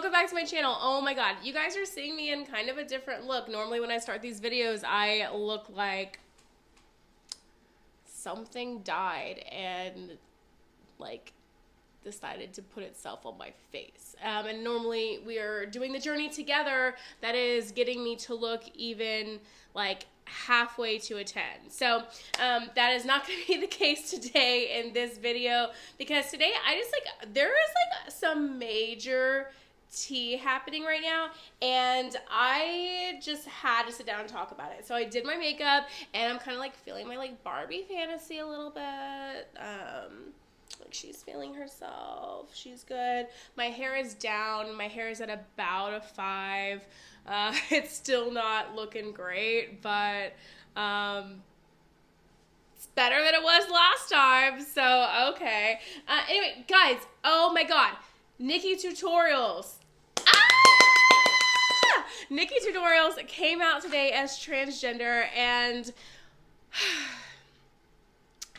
welcome back to my channel. Oh my god, you guys are seeing me in kind of a different look. Normally when I start these videos, I look like something died and like decided to put itself on my face. And normally we are doing the journey together that is getting me to look even like halfway to a 10. So that is not going to be the case today in this video, because today there is like some major tea happening right now, and I just had to sit down and talk about it. So I did my makeup, and I'm kind of like feeling my like Barbie fantasy a little bit. Like she's feeling herself. She's good. My hair is down. My hair is at about a 5. It's still not looking great, but it's better than it was last time. So, okay. Anyway, guys, oh my god. NIKKIETutorials. Ah! NIKKIETutorials came out today as transgender, and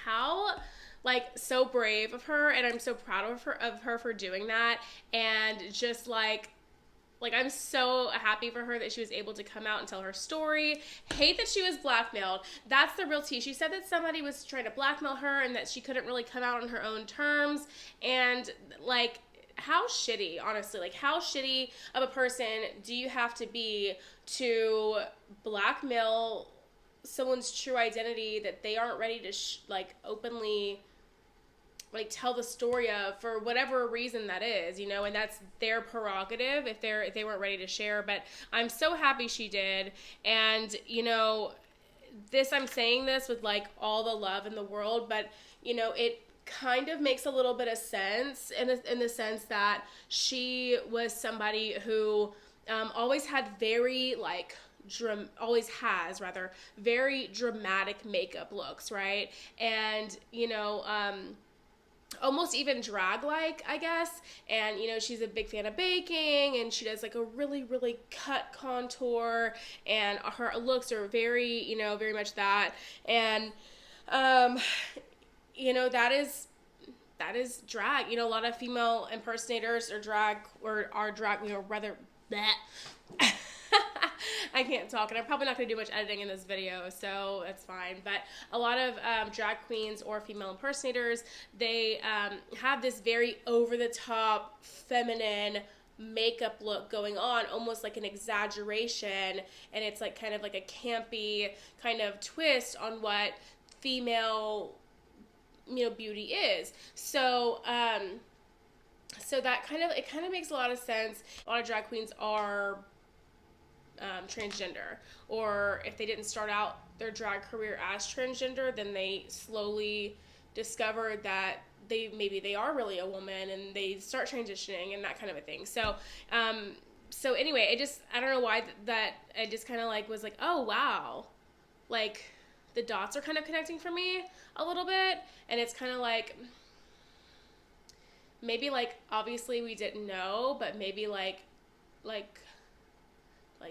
how like so brave of her, and I'm so proud of her for doing that. And just like I'm so happy for her that she was able to come out and tell her story. Hate that she was blackmailed. That's the real tea. She said that somebody was trying to blackmail her and that she couldn't really come out on her own terms. And like, how shitty, honestly, like how shitty of a person do you have to be to blackmail someone's true identity that they aren't ready to like openly like tell the story of, for whatever reason that is, you know, and that's their prerogative if they weren't ready to share. But I'm so happy she did. And you know, I'm saying this with like all the love in the world, but you know, it kind of makes a little bit of sense in the sense that she was somebody who always had very like very dramatic makeup looks, right? And you know, almost even drag-like, I guess. And you know, she's a big fan of baking, and she does like a really cut contour, and her looks are very, you know, very much that. And you know, that is drag. You know, a lot of female impersonators are drag, you know, rather bleh. I can't talk, and I'm probably not going to do much editing in this video, so it's fine. But a lot of drag queens or female impersonators, they have this very over-the-top, feminine makeup look going on, almost like an exaggeration, and it's like kind of like a campy kind of twist on what female, you know, beauty is. So so that kind of makes a lot of sense. A lot of drag queens are transgender, or if they didn't start out their drag career as transgender, then they slowly discovered that maybe they are really a woman, and they start transitioning and that kind of a thing. So so anyway, I don't know why that I just kind of like was like, oh wow, like the dots are kind of connecting for me a little bit. And it's kind of like, maybe like obviously we didn't know, but maybe like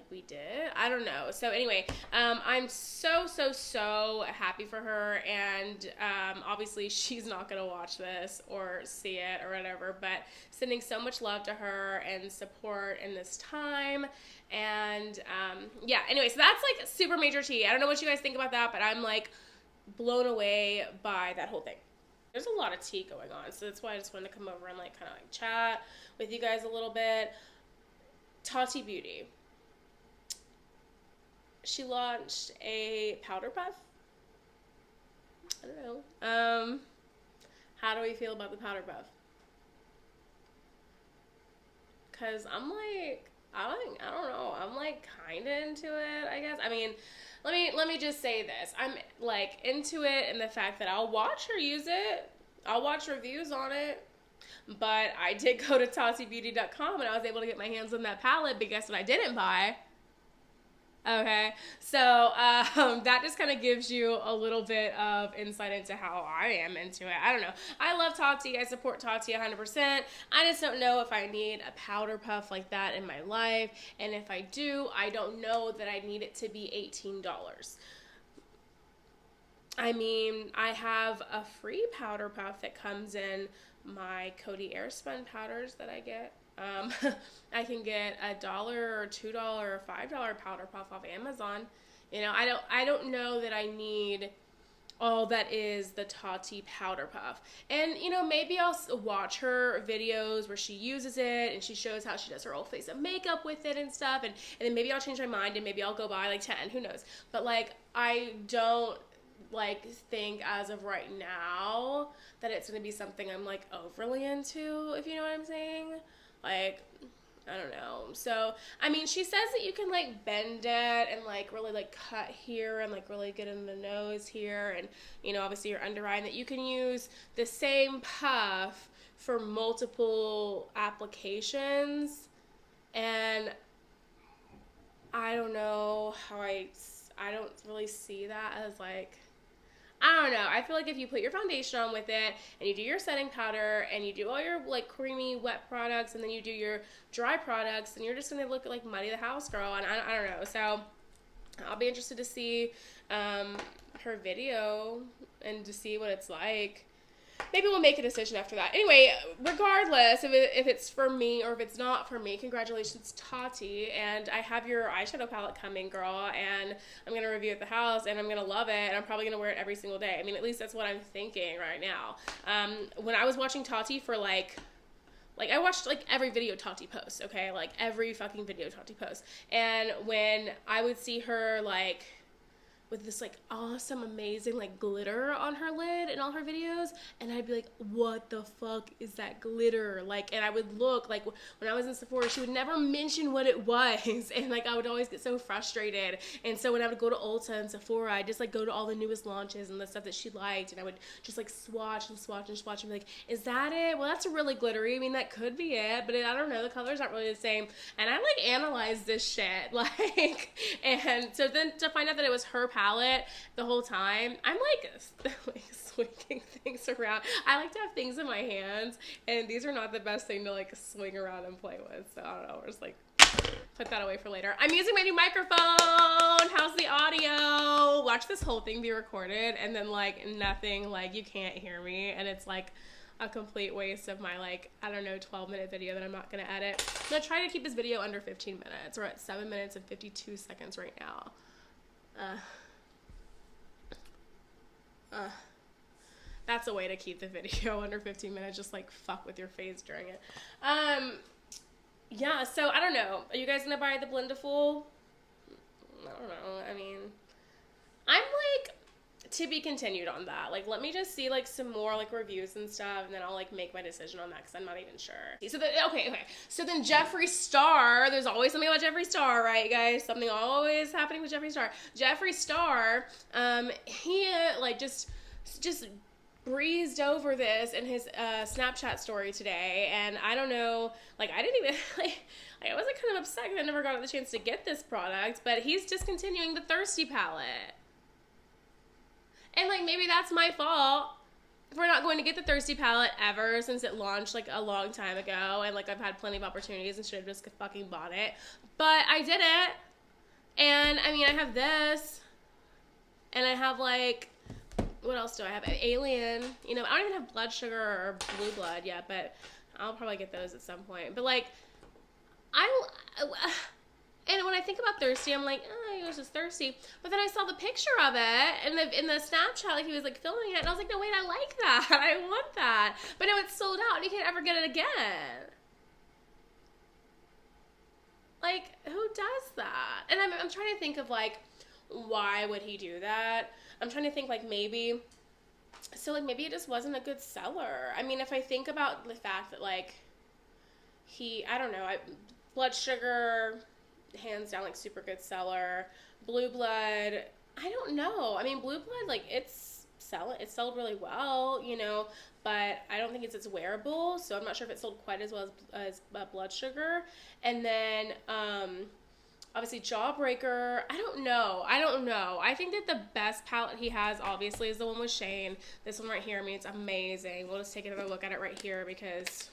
we did. I don't know. So anyway, I'm so happy for her, and obviously she's not gonna watch this or see it or whatever, but sending so much love to her and support in this time. And yeah, anyway, so that's like super major tea. I don't know what you guys think about that, but I'm like blown away by that whole thing. There's a lot of tea going on, so that's why I just wanted to come over and like kind of like chat with you guys a little bit. TATI Beauty. She launched a powder puff. I don't know. How do we feel about the powder puff? Cause I'm like, I don't know. I'm like kind of into it, I guess. I mean, let me just say this. I'm like into it in the fact that I'll watch her use it. I'll watch reviews on it. But I did go to TatiBeauty.com, and I was able to get my hands on that palette, but guess what I didn't buy? Okay, so that just kind of gives you a little bit of insight into how I am into it. I don't know. I love Tati. I support Tati 100%. I just don't know if I need a powder puff like that in my life. And if I do, I don't know that I need it to be $18. I mean, I have a free powder puff that comes in my Coty Airspun powders that I get. I can get $1 or $2 or $5 powder puff off Amazon. You know, I don't know that I need all that is the TATI powder puff. And, you know, maybe I'll watch her videos where she uses it and she shows how she does her whole face of makeup with it and stuff. And then maybe I'll change my mind and maybe I'll go buy like 10, who knows. But like, I don't like think as of right now that it's going to be something I'm like overly into, if you know what I'm saying. Like, I don't know. So, I mean, she says that you can, like, bend it and, like, really, like, cut here and, like, really get in the nose here and, you know, obviously your under eye, and that you can use the same puff for multiple applications. And I don't know how I don't really see that as, like, I don't know. I feel like if you put your foundation on with it and you do your setting powder and you do all your like creamy wet products and then you do your dry products, then you're just going to look like Muddy the House Girl. And I don't know. So I'll be interested to see her video and to see what it's like. Maybe we'll make a decision after that. Anyway, regardless if it's for me or if it's not for me, congratulations, Tati. And I have your eyeshadow palette coming, girl. And I'm going to review it at the house, and I'm going to love it. And I'm probably going to wear it every single day. I mean, at least that's what I'm thinking right now. When I was watching Tati for like I watched like every video Tati posts, okay? Like every fucking video Tati posts. And when I would see her like with this like awesome, amazing like glitter on her lid in all her videos, and I'd be like, what the fuck is that glitter? Like, and I would look, like when I was in Sephora, she would never mention what it was, and like I would always get so frustrated. And so when I would go to Ulta and Sephora, I'd just like go to all the newest launches and the stuff that she liked, and I would just like swatch and swatch and swatch and be like, is that it? Well, that's really glittery. I mean, that could be it, but I don't know, the colors aren't really the same. And I like analyzed this shit, like, and so then to find out that it was her palette the whole time, I'm like swinging things around. I like to have things in my hands, and these are not the best thing to like swing around and play with, so I don't know, we're just like put that away for later. I'm using my new microphone. How's the audio? Watch this whole thing be recorded and then like nothing, like you can't hear me, and it's like a complete waste of my like, I don't know, 12-minute video that I'm not gonna edit. I'm gonna try to keep this video under 15 minutes. We're at 7 minutes and 52 seconds right now. That's a way to keep the video under 15 minutes, just like fuck with your face during it. Yeah, so I don't know. Are you guys gonna buy the Blendiful? I don't know. I mean, I'm like to be continued on that. Like, let me just see like some more like reviews and stuff, and then I'll like make my decision on that because I'm not even sure. So okay. So then Jeffree Star. There's always something about Jeffree Star, right, guys? Something always happening with Jeffree Star. Jeffree Star. He like just breezed over this in his Snapchat story today, and I don't know, like I didn't even like I was like kind of upset because I never got the chance to get this product, but he's discontinuing the Thirsty palette. And like maybe that's my fault for not going to get the Thirsty palette ever since it launched like a long time ago, and like I've had plenty of opportunities and should have just fucking bought it, but I didn't. And I mean, I have this, and I have like, what else do I have? Alien. You know, I don't even have Blood Sugar or Blue Blood yet, but I'll probably get those at some point. But like, and when I think about Thirsty, I'm like, oh, he was just thirsty. But then I saw the picture of it in the Snapchat, like he was like filming it, and I was like, no, wait, I like that. I want that. But no, it's sold out, and you can't ever get it again. Like, who does that? And I'm trying to think of like, why would he do that? I'm trying to think like maybe it just wasn't a good seller. I mean, if I think about the fact that like I don't know, Blood Sugar, hands down like super good seller. Blue Blood, I don't know. I mean, Blue Blood, like it sold really well, you know, but I don't think it's wearable, so I'm not sure if it sold quite as well as Blood Sugar. And then obviously Jawbreaker, I don't know. I think that the best palette he has obviously is the one with Shane. This one right here, I mean, it's amazing. We'll just take another look at it right here because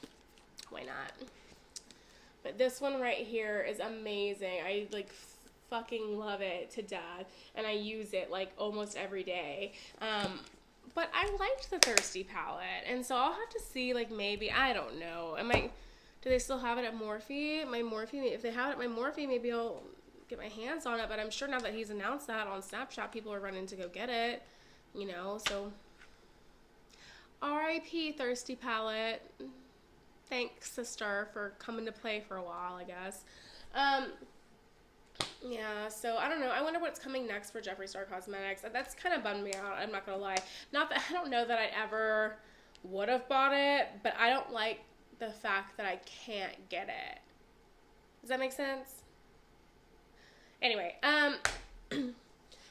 why not? But this one right here is amazing. I like fucking love it to death, and I use it like almost every day. But I liked the Thirsty palette, and so I'll have to see, like, maybe, I don't know. Do they still have it at Morphe? My Morphe, if they have it at my Morphe, maybe I'll get my hands on it. But I'm sure now that he's announced that on Snapchat, people are running to go get it. You know, so R.I.P. Thirsty Palette. Thanks, sister, for coming to play for a while, I guess. Yeah, so I don't know. I wonder what's coming next for Jeffree Star Cosmetics. That's kind of bummed me out. I'm not gonna lie. Not that I don't know that I ever would have bought it, but I don't like the fact that I can't get it. Does that make sense? Anyway,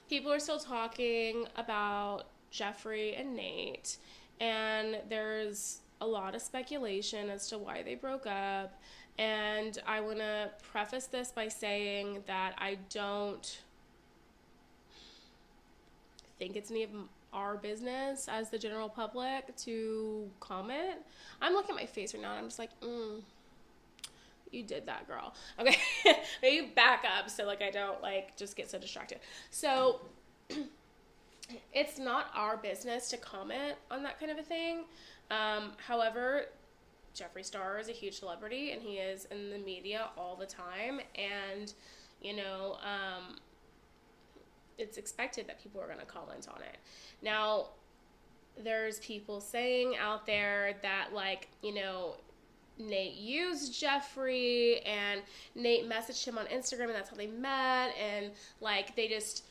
people are still talking about Jeffree and Nate, and there's a lot of speculation as to why they broke up. And I want to preface this by saying that I don't think it's any of our business as the general public to comment. I'm looking at my face right now and I'm just like, you did that, girl. Okay, maybe back up so like I don't like just get so distracted. So it's not our business to comment on that kind of a thing. However, Jeffree Star is a huge celebrity and he is in the media all the time, and you know, it's expected that people are going to comment on it. Now, there's people saying out there that, like, you know, Nate used Jeffree and Nate messaged him on Instagram and that's how they met, and like they just,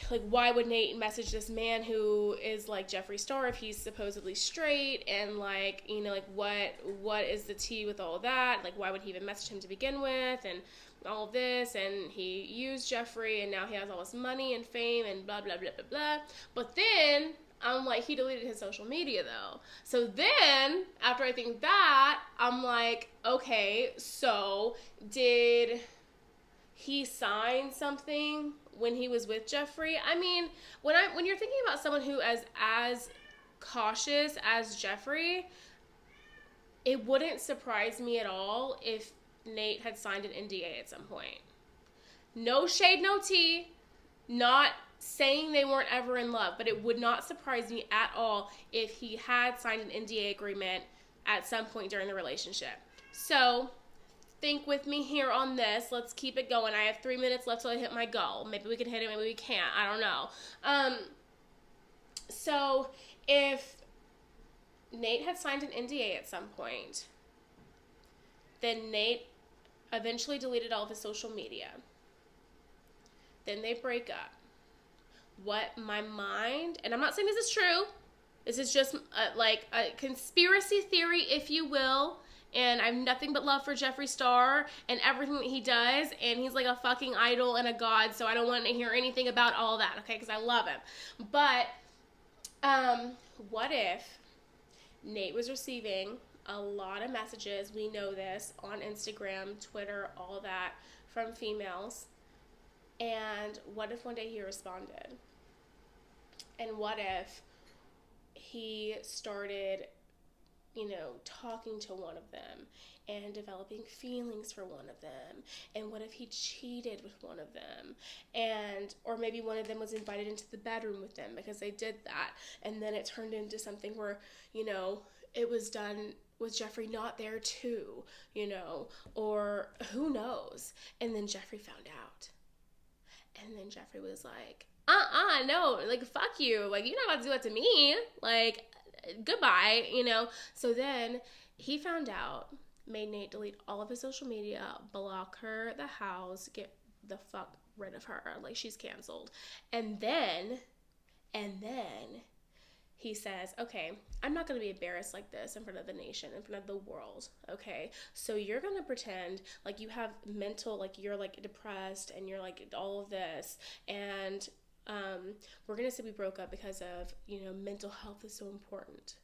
like, why would Nate message this man who is like Jeffree Star if he's supposedly straight, and like, you know, like what is the tea with all that? Like, why would he even message him to begin with, and all of this, and he used Jeffree and now he has all this money and fame and blah blah blah blah blah. But then I'm like, he deleted his social media though. So then after I think that, I'm like, okay, so did he sign something when he was with Jeffree? I mean, when you're thinking about someone who is as cautious as Jeffree, it wouldn't surprise me at all if Nate had signed an NDA at some point. No shade, no tea. Not saying they weren't ever in love, but it would not surprise me at all if he had signed an NDA agreement at some point during the relationship. So think with me here on this. Let's keep it going. I have 3 minutes left till I hit my goal. Maybe we can hit it, maybe we can't. I don't know. So if Nate had signed an NDA at some point, then Nate eventually deleted all of his social media. Then they break up. What my mind, and I'm not saying this is true, this is just like a conspiracy theory, if you will, and I have nothing but love for Jeffree Star and everything that he does, and he's like a fucking idol and a god, so I don't want to hear anything about all that, okay, because I love him. But what if Nate was receiving a lot of messages, we know this, on Instagram, Twitter, all that, from females, and what if one day he responded? And what if he started, you know, talking to one of them and developing feelings for one of them? And what if he cheated with one of them? And, or maybe one of them was invited into the bedroom with them because they did that, and then it turned into something where, you know, it was done with Jeffree not there too, you know, or who knows? And then Jeffree found out. And then Jeffree was like, no, like, fuck you. Like, you're not about to do that to me. Like, goodbye, you know? So then he found out, made Nate delete all of his social media, block her, the house, get the fuck rid of her. Like, she's canceled. And then he says, okay, I'm not going to be embarrassed like this in front of the nation, in front of the world, okay? So you're going to pretend like you have mental, like you're like depressed and you're like all of this, and we're going to say we broke up because of, you know, mental health is so important.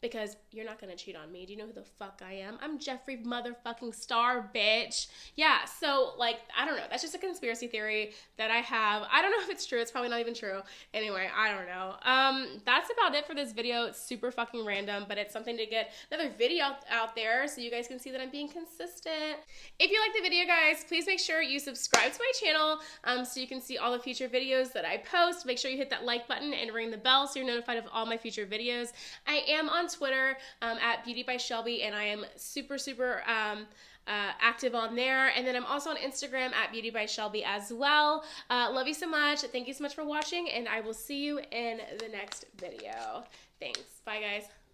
Because you're not going to cheat on me. Do you know who the fuck I am? I'm Jeffree motherfucking Star, bitch. Yeah, so, like, I don't know. That's just a conspiracy theory that I have. I don't know if it's true. It's probably not even true. Anyway, I don't know. That's about it for this video. It's super fucking random, but it's something to get another video out there so you guys can see that I'm being consistent. If you like the video, guys, please make sure you subscribe to my channel so you can see all the future videos that I post. Make sure you hit that like button and ring the bell so you're notified of all my future videos. I am on Twitter at Beauty by Shelby, and I am super active on there. And then I'm also on Instagram at Beauty by Shelby as well. Love you so much. Thank you so much for watching, and I will see you in the next video. Thanks. Bye, guys.